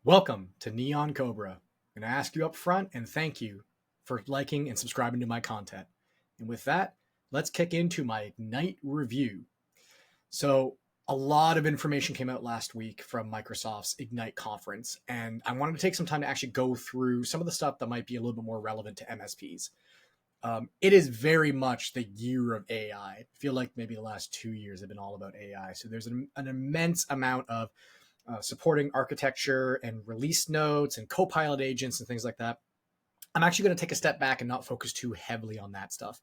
Welcome to Neon Cobra. I'm going to ask you up front and thank you for liking and subscribing to my content. And with that, let's kick into my Ignite review. So, a lot of information came out last week from Microsoft's Ignite conference, and I wanted to take some time to actually go through some of the stuff that might be a little bit more relevant to MSPs. It is very much the year of AI. I feel like maybe the last 2 years have been all about AI. So there's an immense amount of supporting architecture and release notes and Copilot agents and things like that. I'm actually going to take a step back and not focus too heavily on that stuff.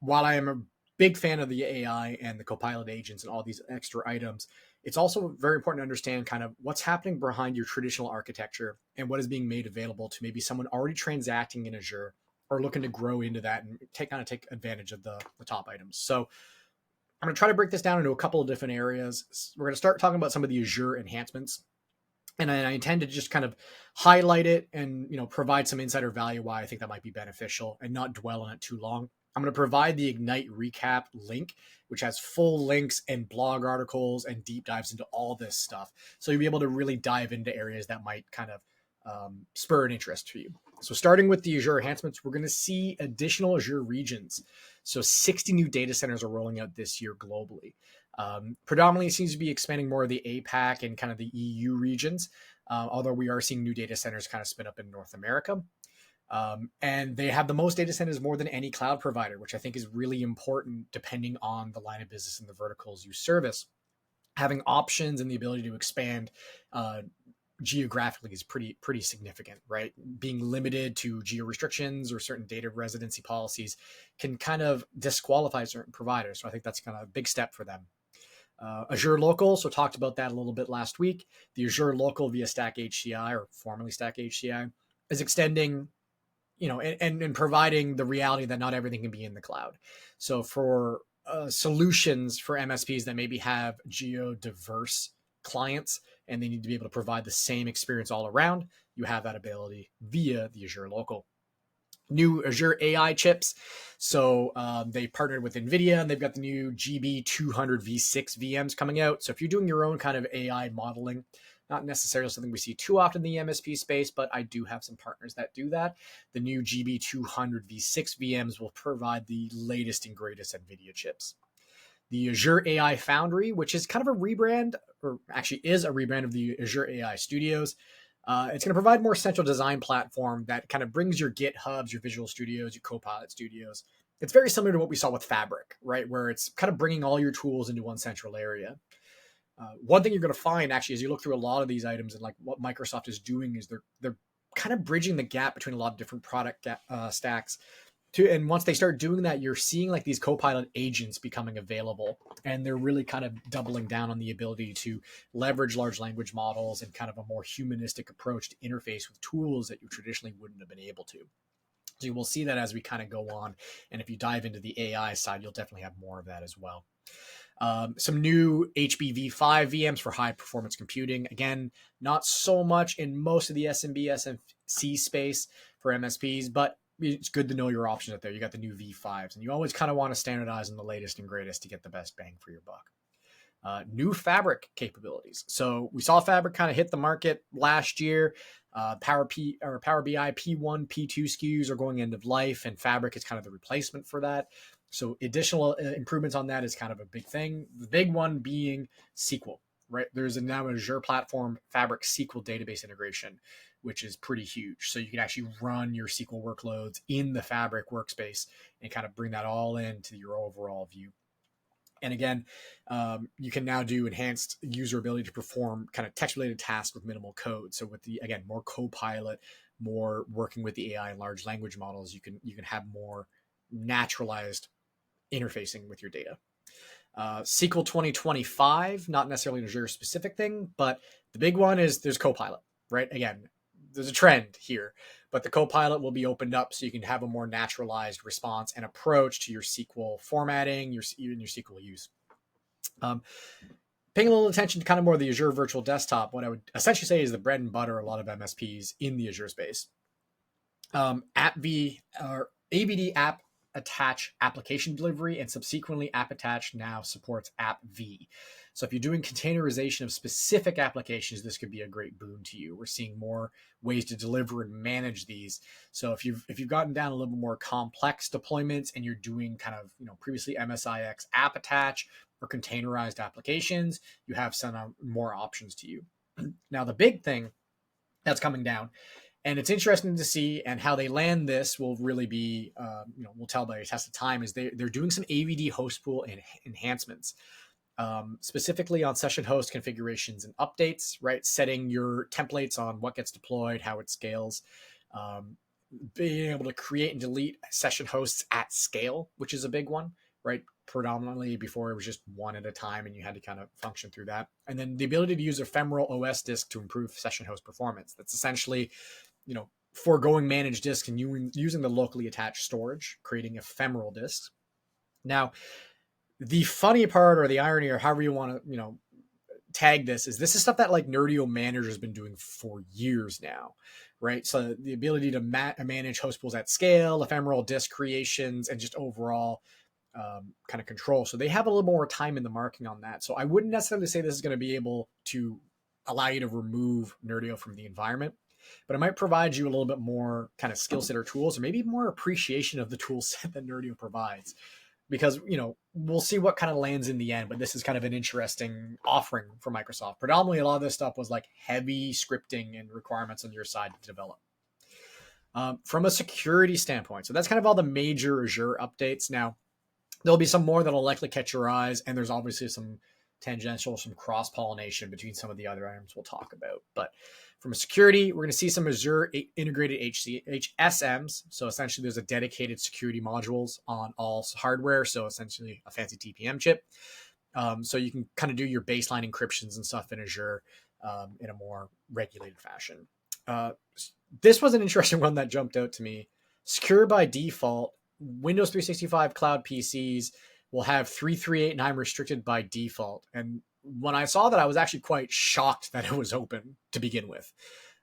While I am a big fan of the AI and the Copilot agents and all these extra items, it's also very important to understand kind of what's happening behind your traditional architecture and what is being made available to maybe someone already transacting in Azure or looking to grow into that and take advantage of the top items. So I'm going to try to break this down into a couple of different areas. We're going to start talking about some of the Azure enhancements, and I intend to just kind of highlight it and provide some insider value why I think that might be beneficial and not dwell on it too long. I'm going to provide the Ignite recap link, which has full links and blog articles and deep dives into all this stuff. So you'll be able to really dive into areas that might kind of spur an interest for you. So starting with the Azure enhancements, we're going to see additional Azure regions. So 60 new data centers are rolling out this year globally. Predominantly it seems to be expanding more of the APAC and kind of the EU regions, although we are seeing new data centers kind of spin up in North America. And they have the most data centers more than any cloud provider, which I think is really important depending on the line of business and the verticals you service. Having options and the ability to expand geographically is pretty significant, right? Being limited to geo restrictions or certain data residency policies can kind of disqualify certain providers. So I think that's kind of a big step for them. Azure Local, so talked about that a little bit last week. The Azure Local via Stack HCI, or formerly Stack HCI, is extending, and providing the reality that not everything can be in the cloud. So for solutions for MSPs that maybe have geo-diverse clients and they need to be able to provide the same experience all around, you have that ability via the Azure Local. New Azure AI chips. So they partnered with NVIDIA and they've got the new GB200 V6 VMs coming out. So if you're doing your own kind of AI modeling, not necessarily something we see too often in the MSP space, but I do have some partners that do that. The new GB200 V6 VMs will provide the latest and greatest NVIDIA chips. The Azure AI Foundry, which is kind of a rebrand, or actually is a rebrand of the Azure AI Studios. It's going to provide more central design platform that kind of brings your GitHubs, your Visual Studios, your Copilot Studios. It's very similar to what we saw with Fabric, right? Where it's kind of bringing all your tools into one central area. One thing you're going to find actually as you look through a lot of these items and like what Microsoft is doing is they're kind of bridging the gap between a lot of different product stacks. And once they start doing that, you're seeing like these Copilot agents becoming available, and they're really kind of doubling down on the ability to leverage large language models and kind of a more humanistic approach to interface with tools that you traditionally wouldn't have been able to. So you will see that as we kind of go on. And if you dive into the AI side, you'll definitely have more of that as well. Some new HBV5 VMs for high performance computing. Again, not so much in most of the SMB, SMC space for MSPs, but it's good to know your options out there. You got the new V5s, and you always kind of want to standardize on the latest and greatest to get the best bang for your buck. New Fabric capabilities. So we saw Fabric kind of hit the market last year. Power BI P1, P2 SKUs are going end of life, and Fabric is kind of the replacement for that. So additional improvements on that is kind of a big thing. The big one being SQL, right? There's now an Azure platform Fabric SQL database integration, which is pretty huge. So you can actually run your SQL workloads in the Fabric workspace and kind of bring that all into your overall view. And again, you can now do enhanced user ability to perform kind of text-related tasks with minimal code. So with the, again, more Copilot, more working with the AI and large language models, you can have more naturalized interfacing with your data. SQL 2025, not necessarily an Azure specific thing, but the big one is there's Copilot, right? Again, there's a trend here, but the Copilot will be opened up so you can have a more naturalized response and approach to your SQL formatting, even your SQL use. Paying a little attention to kind of more of the Azure Virtual Desktop, what I would essentially say is the bread and butter of a lot of MSPs in the Azure space. AVD App attach application delivery, and subsequently app attach now supports AppV. So if you're doing containerization of specific applications, this could be a great boon to you. We're seeing more ways to deliver and manage these. So if you've gotten down a little bit more complex deployments and you're doing kind of, previously MSIX app attach or containerized applications, you have some more options to you. Now, the big thing that's coming down, and it's interesting to see, and how they land this will really be, we'll tell by a test of time, is they're doing some AVD Hostpool enhancements, specifically on session host configurations and updates, right? Setting your templates on what gets deployed, how it scales, being able to create and delete session hosts at scale, which is a big one, right? Predominantly before it was just one at a time and you had to kind of function through that. And then the ability to use ephemeral OS disk to improve session host performance. That's essentially, foregoing managed disk and using the locally attached storage, creating ephemeral disks. Now, the funny part, or the irony, or however you want to, tag this is stuff that like Nerdio Manager has been doing for years now, right? So the ability to manage host pools at scale, ephemeral disk creations, and just overall kind of control. So they have a little more time in the marking on that. So I wouldn't necessarily say this is going to be able to allow you to remove Nerdio from the environment, but it might provide you a little bit more kind of skill set or tools, or maybe more appreciation of the tool set that Nerdio provides. Because, we'll see what kind of lands in the end, but this is kind of an interesting offering for Microsoft. Predominantly, a lot of this stuff was like heavy scripting and requirements on your side to develop. From a security standpoint, so that's kind of all the major Azure updates. Now, there'll be some more that'll likely catch your eyes, and there's obviously some tangential, some cross-pollination between some of the other items we'll talk about. But from a security, we're going to see some Azure integrated HSMs. So essentially, there's a dedicated security modules on all hardware. So essentially, a fancy TPM chip. So you can kind of do your baseline encryptions and stuff in Azure in a more regulated fashion. This was an interesting one that jumped out to me. Secure by default, Windows 365 cloud PCs will have 3389 restricted by default. And when I saw that, I was actually quite shocked that it was open to begin with.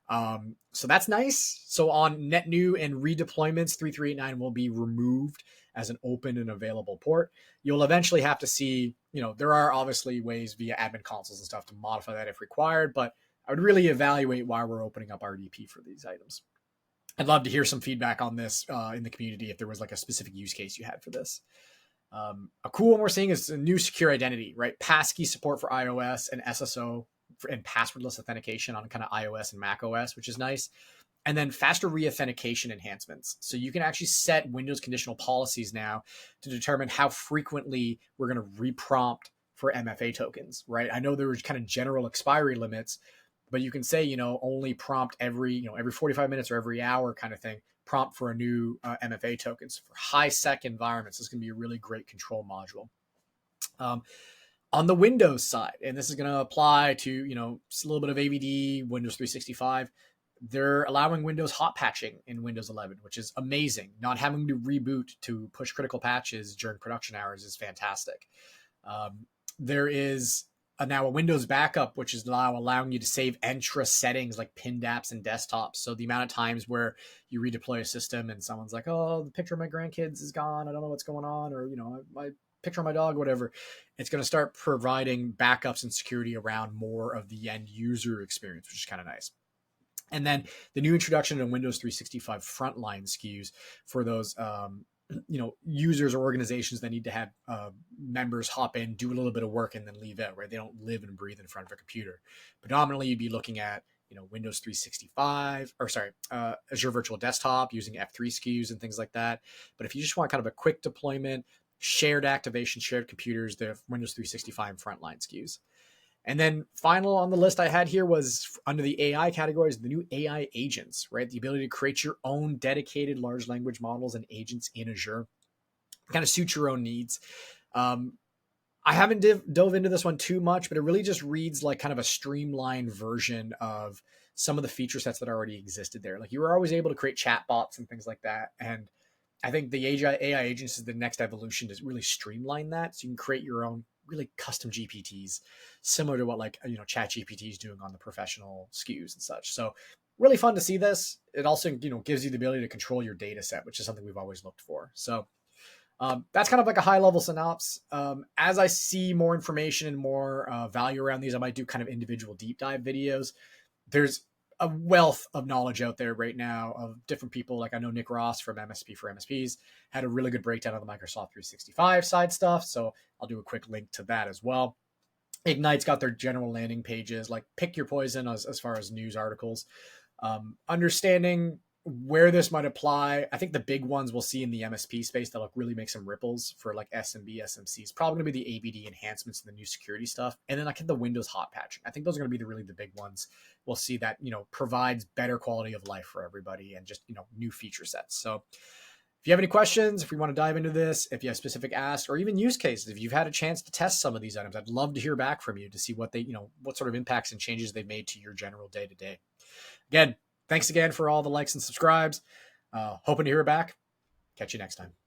So that's nice. So on net new and redeployments, 3389 will be removed as an open and available port. You'll eventually have to see, there are obviously ways via admin consoles and stuff to modify that if required, but I would really evaluate why we're opening up RDP for these items. I'd love to hear some feedback on this in the community if there was like a specific use case you had for this. A cool one we're seeing is a new secure identity, right? Passkey support for iOS and SSO and passwordless authentication on kind of iOS and Mac OS, which is nice. And then faster reauthentication enhancements. So you can actually set Windows conditional policies now to determine how frequently we're going to reprompt for MFA tokens, right? I know there was kind of general expiry limits, but you can say, only prompt every 45 minutes or every hour kind of thing, prompt for a new MFA tokens for high sec environments. This is going to be a really great control module. On the Windows side, and this is going to apply to, a little bit of AVD, Windows 365, they're allowing Windows hot patching in Windows 11, which is amazing. Not having to reboot to push critical patches during production hours is fantastic. There is now a Windows backup, which is now allowing you to save intra settings like pinned apps and desktops. So the amount of times where you redeploy a system and someone's like, oh, the picture of my grandkids is gone, I don't know what's going on, or, my picture of my dog, whatever, it's going to start providing backups and security around more of the end user experience, which is kind of nice. And then the new introduction of Windows 365 frontline SKUs for those users or organizations that need to have members hop in, do a little bit of work, and then leave out, right? They don't live and breathe in front of a computer. Predominantly, you'd be looking at, Windows 365, Azure Virtual Desktop using F3 SKUs and things like that. But if you just want kind of a quick deployment, shared activation, shared computers, the Windows 365 frontline SKUs. And then final on the list I had here was under the AI categories, the new AI agents, right? The ability to create your own dedicated large language models and agents in Azure, kind of suit your own needs. I haven't dove into this one too much, but it really just reads like kind of a streamlined version of some of the feature sets that already existed there. Like you were always able to create chatbots and things like that. And I think the AI agents is the next evolution to really streamline that. So you can create your own really custom GPTs, similar to what ChatGPT is doing on the professional SKUs and such. So really fun to see this. It also, gives you the ability to control your data set, which is something we've always looked for. So That's kind of like a high level synopsis. As I see more information and more value around these, I might do kind of individual deep dive videos. There's a wealth of knowledge out there right now of different people. Like I know Nick Ross from MSP for MSPs had a really good breakdown of the Microsoft 365 side stuff. So I'll do a quick link to that as well. Ignite's got their general landing pages, like pick your poison as far as news articles. Understanding where this might apply. I think the big ones we'll see in the MSP space that'll really make some ripples for like SMB, SMC is probably going to be the AVD enhancements and the new security stuff. And then like the Windows hot patching. I think those are going to be really the big ones. We'll see that, provides better quality of life for everybody and just, new feature sets. So if you have any questions, if we want to dive into this, if you have specific asks or even use cases, if you've had a chance to test some of these items, I'd love to hear back from you to see what what sort of impacts and changes they've made to your general day to day. Again, thanks again for all the likes and subscribes. Hoping to hear back. Catch you next time.